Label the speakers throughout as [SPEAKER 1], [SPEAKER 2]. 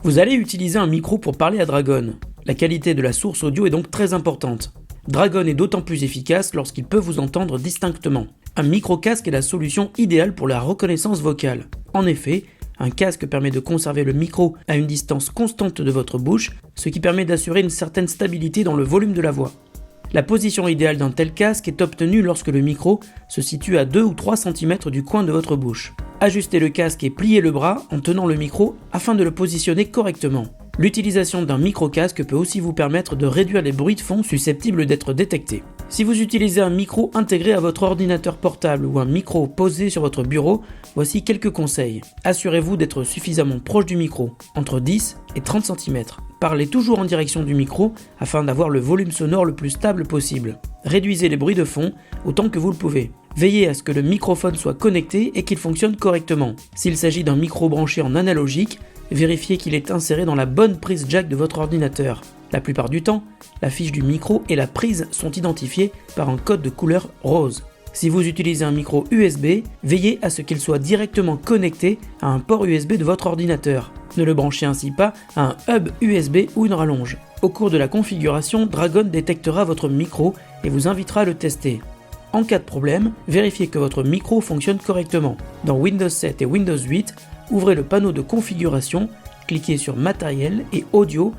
[SPEAKER 1] Vous allez utiliser un micro pour parler à Dragon. La qualité de la source audio est donc très importante. Dragon est d'autant plus efficace lorsqu'il peut vous entendre distinctement. Un micro-casque est la solution idéale pour la reconnaissance vocale. En effet, un casque permet de conserver le micro à une distance constante de votre bouche, ce qui permet d'assurer une certaine stabilité dans le volume de la voix. La position idéale d'un tel casque est obtenue lorsque le micro se situe à 2 ou 3 cm du coin de votre bouche. Ajustez le casque et pliez le bras en tenant le micro afin de le positionner correctement. L'utilisation d'un micro-casque peut aussi vous permettre de réduire les bruits de fond susceptibles d'être détectés. Si vous utilisez un micro intégré à votre ordinateur portable ou un micro posé sur votre bureau, voici quelques conseils. Assurez-vous d'être suffisamment proche du micro, entre 10 et 30 cm. Parlez toujours en direction du micro afin d'avoir le volume sonore le plus stable possible. Réduisez les bruits de fond autant que vous le pouvez. Veillez à ce que le microphone soit connecté et qu'il fonctionne correctement. S'il s'agit d'un micro branché en analogique, vérifiez qu'il est inséré dans la bonne prise jack de votre ordinateur. La plupart du temps, la fiche du micro et la prise sont identifiées par un code de couleur rose. Si vous utilisez un micro USB, veillez à ce qu'il soit directement connecté à un port USB de votre ordinateur. Ne le branchez ainsi pas à un hub USB ou une rallonge. Au cours de la configuration, Dragon détectera votre micro et vous invitera à le tester. En cas de problème, vérifiez que votre micro fonctionne correctement. Dans Windows 7 et Windows 8, ouvrez le panneau de configuration, cliquez sur Matériel et Audio,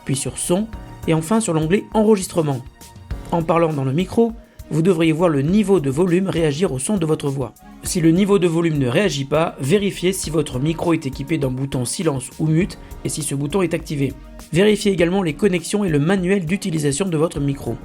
[SPEAKER 1] puis sur Son, et enfin sur l'onglet Enregistrement. En parlant dans le micro, vous devriez voir le niveau de volume réagir au son de votre voix. Si le niveau de volume ne réagit pas, vérifiez si votre micro est équipé d'un bouton silence ou mute et si ce bouton est activé. Vérifiez également les connexions et le manuel d'utilisation de votre micro.